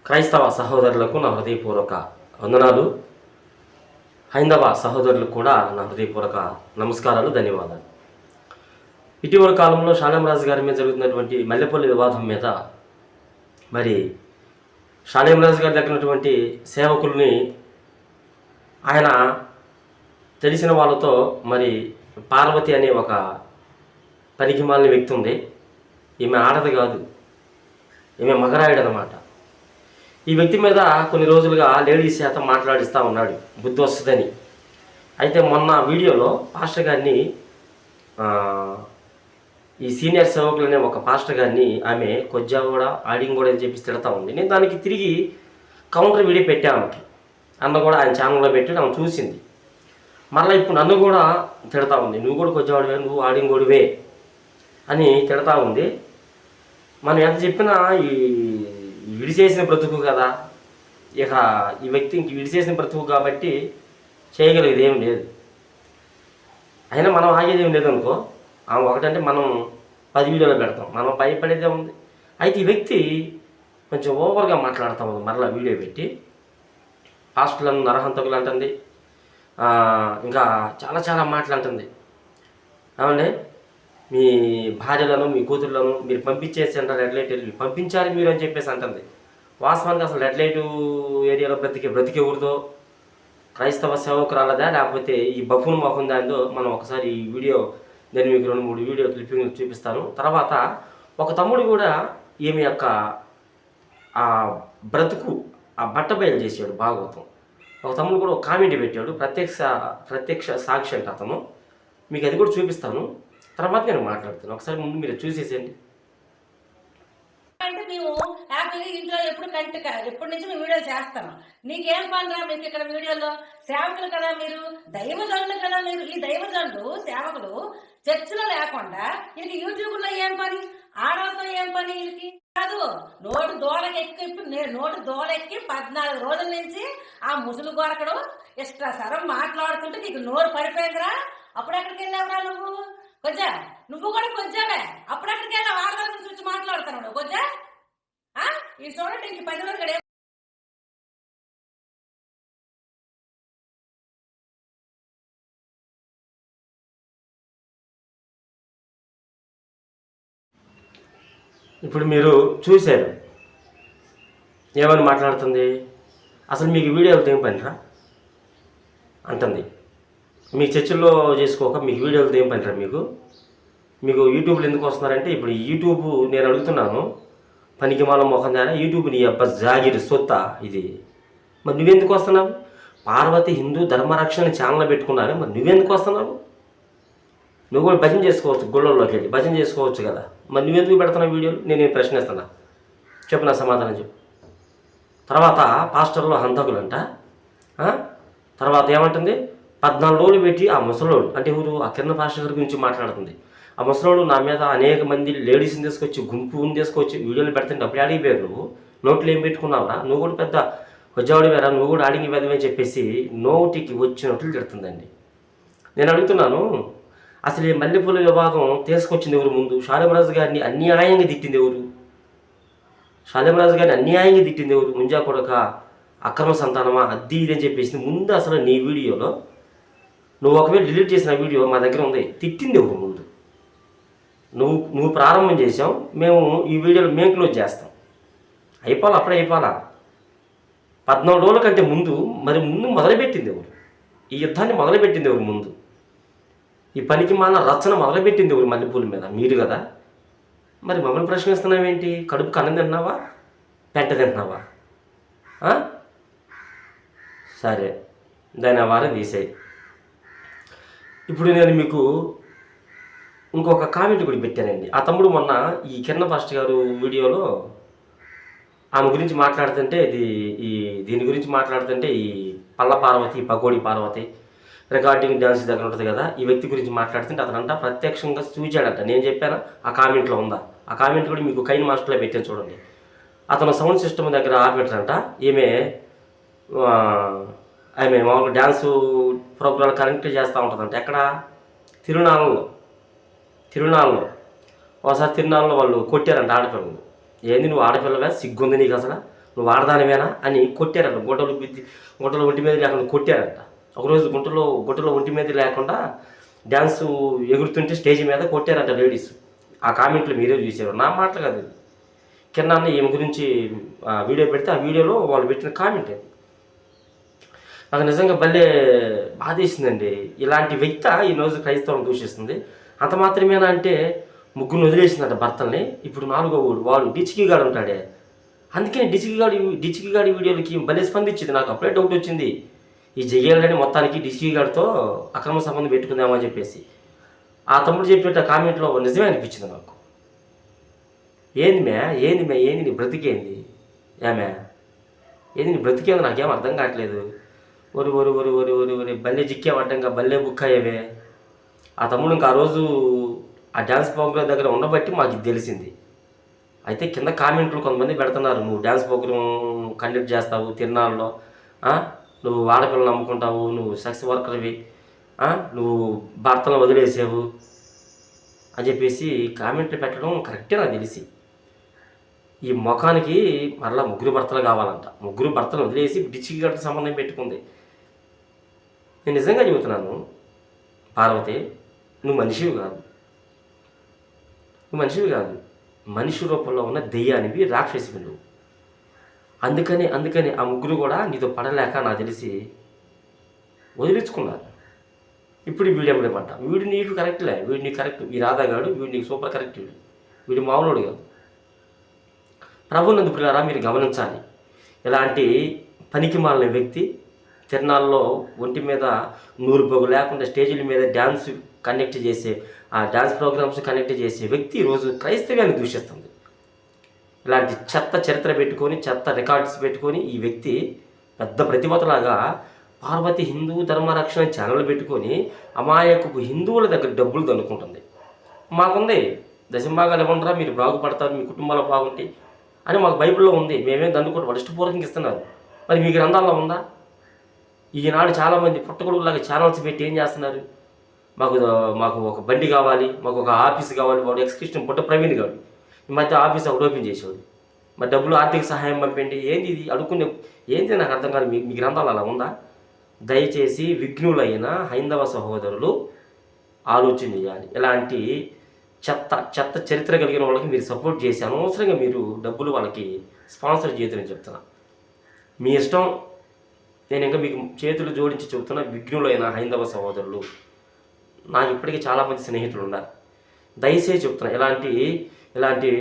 క్రైస్తవ సహోదరులకు నా హృదయపూర్వక వందనాలు. హైందవ సహోదరులకు కూడా నా హృదయపూర్వక నమస్కారాలు, ధన్యవాదాలు. ఇటీవల కాలంలో షాలేంరాజు గారి మీద జరుగుతున్నటువంటి మల్లెపల్లి వివాదం మీద మరి షాలేంరాజు గారి దగ్గరటువంటి సేవకుల్ని ఆయన తెలిసిన వాళ్ళతో మరి పార్వతి అనే ఒక పనికిమాలిన వ్యక్తి ఉంది. ఈమె ఆడది కాదు, ఈమె మగరాయుడు అన్నమాట. ఈ వ్యక్తి మీద కొన్ని రోజులుగా లేడీస్ చేత మాట్లాడిస్తూ ఉన్నాడు, బుద్ధి వస్తుందని. అయితే మొన్న వీడియోలో పాస్టర్ గారిని, ఈ సీనియర్ సేవకులనే ఒక పాస్టర్ గారిని ఆమె కొజ్జా కూడా ఆడింగ్ కూడా అని చెప్పి తిడతా ఉంది. నేను దానికి తిరిగి కౌంటర్ వీడియో పెట్టాను ఆమెకి. అన్న కూడా ఆయన ఛానల్లో పెట్టి ఆమె చూసింది. మళ్ళీ ఇప్పుడు నన్ను కూడా తిడతా ఉంది, నువ్వు కూడా కొజ్జావాడివే, నువ్వు ఆడింగోడివే అని తిడతా ఉంది. మనం ఎంత చెప్పినా ఈ విడిచేసిన బ్రతుకు కదా, ఇక ఈ వ్యక్తి ఇంక విడిచేసిన బ్రతుకు కాబట్టి చేయగలిగేది ఏం లేదు. అయినా మనం ఆగేది ఏం లేదనుకో. ఒకటంటే మనం 10 వీడియోలో పెడతాం, మనం భయపడేదే ఉంది. అయితే ఈ వ్యక్తి కొంచెం ఓవర్గా మాట్లాడుతూ ఉంది. మరలా వీడియో పెట్టి హాస్పిటల్ నరహంతకులు అంటుంది, ఇంకా చాలా చాలా మాటలు అంటుంది. ఏమండి, మీ భార్యలను మీ కూతుర్లను మీరు పంపించేసి అంటారు, రెడ్ లైట్ పంపించాలి మీరు అని చెప్పేసి అంటుంది. వాస్తవానికి అసలు రెడ్ లైటు ఏరియాలో బ్రతికే ఊరిదో క్రైస్తవ సేవకురాలదా లేకపోతే ఈ బఫున్ మొహం దానిదో మనం ఒకసారి ఈ వీడియో, నేను మీకు 2-3 వీడియో క్లిప్పింగ్ చూపిస్తాను. తర్వాత ఒక తమ్ముడు కూడా ఈమె యొక్క ఆ బ్రతుకు ఆ బట్ట బయలు చేసాడు భాగవతం. ఒక తమ్ముడు కూడా ఒక కామెంట్ పెట్టాడు, ప్రత్యక్ష సాక్షి అంటే అతను. మీకు అది కూడా చూపిస్తాను, తర్వాత నేను మాట్లాడుతాను. ఒకసారి ముందు మీరు చూసేసేయండి. అంటే మేము హ్యాపీగా ఇంట్లో ఎప్పటి నుంచి మేము వీడియోలు చేస్తాను. నీకేం పనిరా మీకు ఇక్కడ వీడియోలో? సేవకులు కదా మీరు, దైవజనులు కదా మీరు. ఈ దైవజనులు సేవకులు చర్చిలో లేకుండా వీళ్ళకి యూట్యూబ్ లో ఏం పని? ఆడవాళ్ళతో ఏం పని వీళ్ళకి? కాదు, నోటు దోలెక్కి 14 రోజుల నుంచి ఆ ముసులు కొరకడం ఇష్టసరం మాట్లాడుతుంటే నీకు నోరు పడిపోయిందిరా. అప్పుడు ఎక్కడికి వెళ్ళావురా నువ్వు? కొజ్జా, నువ్వు కూడా కొజ్జావే. అప్పుడెక్కడికి వెళ్ళావు? ఆడవాళ్ళ గురించి వచ్చి మాట్లాడుతున్నావు కొజ్జా. ఈ చూడండి, ఇంక 10 వరకు ఇప్పుడు మీరు చూశారు ఏమని మాట్లాడుతుంది. అసలు మీకు వీడియోలతో ఏం పనిరా అంటుంది. మీ చర్చల్లో చేసుకోక మీకు వీడియోలతో ఏం పనిరా? మీకు యూట్యూబ్లో ఎందుకు వస్తున్నారంటే, ఇప్పుడు యూట్యూబ్ నేను అడుగుతున్నాను, పనికి మాల మొహం దాని యూట్యూబ్ నీ అబ్బా జాగిరి సొత్త ఇది. మరి నువ్వెందుకు వస్తున్నావు? పార్వతి హిందూ ధర్మరక్షణ ఛానల్ పెట్టుకున్నావే, మరి నువ్వెందుకు వస్తున్నావు? నువ్వు కూడా భజన చేసుకోవచ్చు, గుళ్ళల్లోకి వెళ్ళి భజన చేసుకోవచ్చు కదా. మరి నువ్వెందుకు పెడుతున్నావు వీడియోలు? నేను ప్రశ్నిస్తున్నా, చెప్పు, నా సమాధానం చెప్పు. తర్వాత పాస్టర్లో హంతకులంట. తర్వాత ఏమంటుంది, 14 రోజులు పెట్టి ఆ ముసలోడు అంటే ఎవరు, ఆ కింద పాస్టర్ గారి గురించి మాట్లాడుతుంది. ఆ ముసలోడు నా మీద అనేక మంది లేడీస్ని తీసుకొచ్చి గుంపుని తీసుకొచ్చి వీడియోలు పెడుతుంటే అప్పుడు అడిగిపోయారు, నువ్వు నోట్లో ఏం పెట్టుకున్నావురా, నువ్వు కూడా పెద్ద వజ్జావుడి వేరా, నువ్వు కూడా అడిగి వేదమని చెప్పేసి నోటికి వచ్చినట్లు తిడుతుందండి. నేను అడుగుతున్నాను, అసలు ఈ మల్లెపూల వివాదం తీసుకొచ్చింది ఎవరు? ముందు షాలేంరాజు గారిని అన్యాయంగా తిట్టింది ఎవరు? షాలేంరాజు గారిని అన్యాయంగా తిట్టింది ఎవరు? ముంజా కొడక, అక్రమ సంతానమా, అద్దీ ఇదని చెప్పేసి ముందు అసలు నీ వీడియోలో నువ్వు ఒకవేళ డిలీట్ చేసిన వీడియో మా దగ్గర ఉంది, తిట్టింది ఎవరు ముందు? నువ్వు ప్రారంభం చేసావు, మేము ఈ వీడియోలో మేము క్లోజ్ చేస్తాం. అయిపోవాలి, అప్పుడే అయిపోవాలా. 14 రోజుల కంటే ముందు ముందు మొదలుపెట్టింది ఎవరు? ఈ యుద్ధాన్ని మొదలుపెట్టింది ఎవరు? ముందు ఈ పనికి మాల రచన మొదలుపెట్టింది ఎవరు? మల్లెపూల మీద మీరు కదా. మరి మమ్మల్ని ప్రశ్నిస్తున్నావేంటి? కడుపుకి అన్నం తింటున్నావా, పెంట తింటున్నావా? సరే, దాని ఆ వారం తీసేయి. ఇప్పుడు నేను మీకు ఇంకొక కామెంట్ కూడా పెట్టానండి. ఆ తమ్ముడు మొన్న ఈ కిరణ్ పాస్టర్ గారు వీడియోలో ఆమె గురించి మాట్లాడుతుంటే, దీని గురించి మాట్లాడుతుంటే, ఈ పల్ల పార్వతి, పకోడి పార్వతి రికార్డింగ్ డ్యాన్స్ దగ్గర ఉంటుంది కదా, ఈ వ్యక్తి గురించి మాట్లాడుతుంటే అతనంట ప్రత్యక్షంగా చూచాడంట. నేను చెప్పాను, ఆ కామెంట్లో ఉందా? ఆ కామెంట్ కూడా మీకు కైన్ మాస్టర్లో పెట్టాను చూడండి. అతను సౌండ్ సిస్టమ్ దగ్గర ఆర్బిటరంట. ఆమె మామూలుగా డ్యాన్సు ప్రోగ్రాం కనెక్ట్ చేస్తూ ఉంటుందంట. ఎక్కడ? తిరునాళ్ళలో ఒకసారి తిరునాళ్ళలో వాళ్ళు కొట్టారంట ఆడపిల్లలు. ఏంది నువ్వు ఆడపిల్లవే, సిగ్గుంది నీకు అసలు? నువ్వు ఆడదానివేనా అని కొట్టారంట. గుంటలో ఒంటి మీద లేకుండా కొట్టారంట. ఒకరోజు గుంటలో ఒంటి మీద లేకుండా డ్యాన్సు ఎగురుతుంటే స్టేజ్ మీద కొట్టారంట లేడీస్. ఆ కామెంట్లు మీరే చూసారు, నా మాటలు కాదు అది. కింద ఈమె గురించి వీడియో పెడితే ఆ వీడియోలో వాళ్ళు పెట్టిన కామెంట్ అది. నాకు నిజంగా భలే బాధేసిందండి. ఇలాంటి వ్యక్తి ఈరోజు క్రైస్తవం దూషిస్తుంది. అంత మాత్రమేనా అంటే ముగ్గురు వదిలేసిందట భర్తల్ని. ఇప్పుడు 4వ వాడు డిచికిగాడు ఉంటాడే, అందుకని డిచికిగాడి వీడియోలకి భలే స్పందించింది. నాకు అప్పుడే డౌట్ వచ్చింది, ఈ జగేళ్ళని మొత్తానికి డిచికిగాడితో అక్రమ సంబంధం పెట్టుకుందామని చెప్పేసి. ఆ తమ్ముడు చెప్పేట కామెంట్లో నిజమే అనిపించింది నాకు. ఏంది నీ బ్రతికేంది ఏమే, ఏంది నీ బ్రతికేంది, నాకేం అర్థం కావట్లేదు. ఒరి బల్లే జిక్కే అడ్డంగా బల్లే బుక్ అయ్యేవే. ఆ తమ్ముడు ఇంకా ఆ రోజు ఆ డ్యాన్స్ ప్రోగ్రాం దగ్గర ఉండబట్టి మాకు ఇది తెలిసింది. అయితే కింద కామెంట్లు కొంతమంది పెడుతున్నారు, నువ్వు డ్యాన్స్ ప్రోగ్రాం కండక్ట్ చేస్తావు తిరునాళ్ళలో, నువ్వు ఆడపిల్లలు నమ్ముకుంటావు, నువ్వు సెక్స్ వర్కర్వి, నువ్వు భర్తలను వదిలేసావు అని చెప్పేసి కామెంట్లు పెట్టడం కరెక్టే నాకు తెలిసి. ఈ ముఖానికి మరలా ముగ్గురు భర్తలు కావాలంట. ముగ్గురు భర్తలు వదిలేసి డిచ్చికి సంబంధం పెట్టుకుంది. నేను నిజంగా చెబుతున్నాను పార్వతి, నువ్వు మనిషివి కాదు. మనిషి రూపంలో ఉన్న దెయ్యానివి, రాక్షసివి నువ్వు. అందుకని ఆ ముగ్గురు కూడా నీతో పడలేక నాకు తెలిసి వదిలించుకున్నారు. ఇప్పుడు వీడియో పడ్డ వీడు నీకు కరెక్ట్లే, వీడు నీకు కరెక్ట్, ఈ రాధాగాడు వీడు నీకు సూపర్ కరెక్ట్, వీడు మామూలుడు కాదు. ప్రభునందు ప్రియులారా, మీరు గమనించాలి, ఇలాంటి పనికి మాలిన వ్యక్తి తిరణాల్లో ఒంటి మీద నూరు పొగు లేకుండా స్టేజీల మీద డ్యాన్స్ కండక్ట్ చేసే, ఆ డ్యాన్స్ ప్రోగ్రామ్స్ కండక్ట్ చేసే వ్యక్తి ఈరోజు క్రైస్తవ్యాన్ని దూషిస్తుంది. ఇలాంటి చెత్త చరిత్ర పెట్టుకొని, చెత్త రికార్డ్స్ పెట్టుకొని ఈ వ్యక్తి పెద్ద ప్రతిభతలాగా పార్వతి హిందూ ధర్మరక్షణ ఛానల్ పెట్టుకొని అమాయకపు హిందువుల దగ్గర డబ్బులు దన్నుకుంటుంది. మాకుంది దశంభాగాలు ఇవ్వండిరా, మీరు బాగుపడతారు, మీ కుటుంబాలు బాగుంటాయి అని మాకు బైబిల్లో ఉంది. మేమేం దన్నుకుంటాం, వాళ్ళు ఇష్టపూర్వకంగా ఇస్తున్నారు. మరి మీ గ్రంథాల్లో ఉందా? ఈనాడు చాలామంది పుట్టగొడుగులాగా ఛానల్స్ పెట్టి ఏం చేస్తున్నారు, మాకు ఒక బండి కావాలి, మాకు ఒక ఆఫీస్ కావాలి. వాడు ఎక్స్క్రిప్షన్ పుట్ట ప్రవీణ్ గారు ఈ మధ్య ఆఫీస్ ఒకటి ఓపెన్ చేసేవాడు. మరి డబ్బులు ఆర్థిక సహాయం పంపండి, ఏంది ఇది అడుక్కునే, ఏంది నాకు అర్థం కాదు. మీ గ్రంథాలు అలా ఉందా? దయచేసి విఘ్నులైన హైందవ సహోదరులు ఆలోచన చేయాలి. ఇలాంటి చెత్త చరిత్ర కలిగిన వాళ్ళకి మీరు సపోర్ట్ చేసి అనవసరంగా మీరు డబ్బులు వాళ్ళకి స్పాన్సర్ చేయొద్దని చెప్తున్నా. మీ ఇష్టం. నేను ఇంకా మీకు చేతులు జోడించి చెబుతున్నా, విఘ్నులైన హైందవ సహోదరులు, నాకు ఇప్పటికీ చాలామంది స్నేహితులు ఉన్నారు. దయచేసి చెప్తున్నా, ఇలాంటి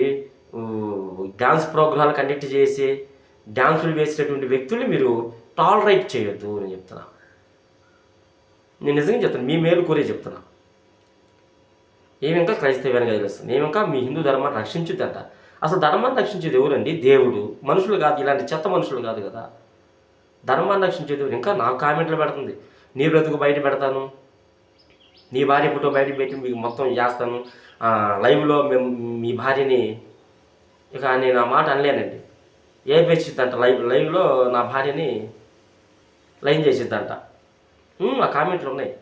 డ్యాన్స్ ప్రోగ్రాలు కండక్ట్ చేసి డ్యాన్సులు వేసేటటువంటి వ్యక్తుల్ని మీరు టాలరేట్ చేయొద్దు అని చెప్తున్నా. నేను నిజంగా చెప్తాను, మీ మేలు కోరే చెప్తున్నా. ఏమింకా క్రైస్తవ్యానికి తెలుస్తుంది, ఏమింకా మీ హిందూ ధర్మాన్ని రక్షించుద్దంట. అసలు ధర్మాన్ని రక్షించేది ఎవరండి? దేవుడు, మనుషులు కాదు. ఇలాంటి చెత్త మనుషులు కాదు కదా. ధర్మాన్ని రక్షించేది ఎవరు? ఇంకా నాకు కామెంట్లు పెడుతుంది, నీ బ్రతుకు బయట పెడతాను, నీ భార్య ఫోటో బయట పెట్టి మీకు మొత్తం చేస్తాను, లైవ్లో మేము మీ భార్యని, ఇక నేను ఆ మాట అనలేనండి, ఏ పెంచిద్దంట లైవ్లో నా భార్యని లైన్ చేసిద్దంట. ఆ కామెంట్లు ఉన్నాయి.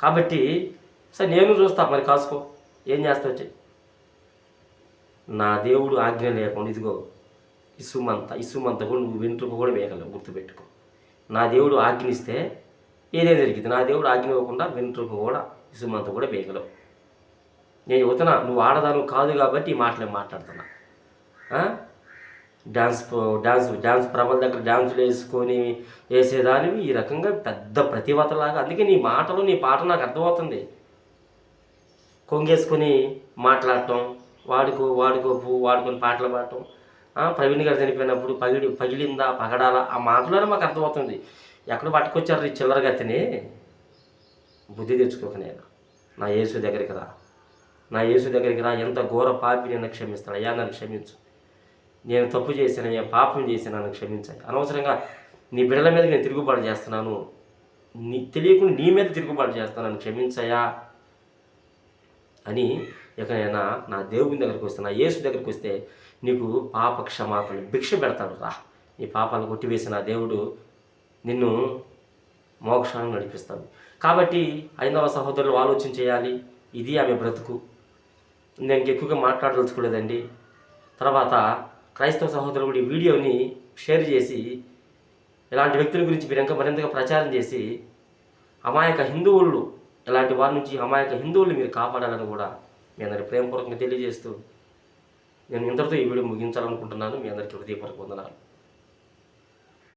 కాబట్టి సరే నేను చూస్తా, మరి కాసుకో, ఏం చేస్తావు వచ్చి. నా దేవుడు ఆజ్ఞ లేకుండా ఇదిగో ఇసుమంత కూడా నువ్వు వెంట్రుక కూడా వేయగలవు, గుర్తుపెట్టుకో. నా దేవుడు ఆజ్ఞనిస్తే ఏదే జరిగింది. నా దేవుడు ఆజ్ఞ ఇవ్వకుండా వెంట్రుక కూడా ఇసుమంత కూడా వేయగలవు. నేను చెబుతున్నా, నువ్వు ఆడదాను కాదు కాబట్టి ఈ మాటలే మాట్లాడుతున్నా. డ్యాన్స్ ప్రభల దగ్గర డ్యాన్సులు వేసుకొని వేసేదానివి ఈ రకంగా పెద్ద ప్రతిభతలాగా. అందుకే నీ మాటలు నీ పాట నాకు అర్థమవుతుంది. కొంగేసుకొని మాట్లాడటం, వాడుకొని పాటలు పాడటం, ప్రవీణ్ గారు చనిపోయినప్పుడు పగిలిందా పగడాలా, ఆ మాటలోనే మాకు అర్థమవుతుంది. ఎక్కడ పట్టుకొచ్చారు ఈ చిల్లరగా తిని. బుద్ధి తెచ్చుకోక నేను నా యేసు దగ్గరికి రా, ఎంత ఘోర పాపి నన్ను క్షమిస్తాడు. అయ్యా నన్ను క్షమించు, నేను తప్పు చేశానయ్యా, పాపం చేశాను, నన్ను క్షమించాలి. అనవసరంగా నీ బిడ్డల మీద నేను తిరుగుబాటు చేస్తున్నాను, తెలియకుండా నీ మీద తిరుగుబాటు చేస్తాను, నన్ను క్షమించయ్యా అని ఇక నేను నా దేవుని దగ్గరికి వస్తే, నా యేసు దగ్గరికి వస్తే నీకు పాప క్షమాపణ భిక్ష పెడతాడు. రా, నీ పాపాలు కొట్టివేసి నా దేవుడు నిన్ను మోక్షాన్ని నడిపిస్తాడు. కాబట్టి హైందవ సహోదరులు ఆలోచన చేయాలి. ఇది ఆమె బ్రతుకు. నేను ఎక్కువగా మాట్లాడదలుచుకోలేదండి. తర్వాత క్రైస్తవ సహోదరుడు ఈ వీడియోని షేర్ చేసి ఇలాంటి వ్యక్తుల గురించి మీరు ఇంకా మరింతగా ప్రచారం చేసి అమాయక హిందువులు, ఇలాంటి వారి నుంచి అమాయక హిందువులు మీరు కాపాడాలని కూడా మీ అందరి ప్రేమపూర్వకంగా తెలియజేస్తూ నేను ఇంతటితో ఈ వీడియో ముగించాలనుకుంటున్నాను. మీ అందరికీ హృదయపూర్వక వందనాలు.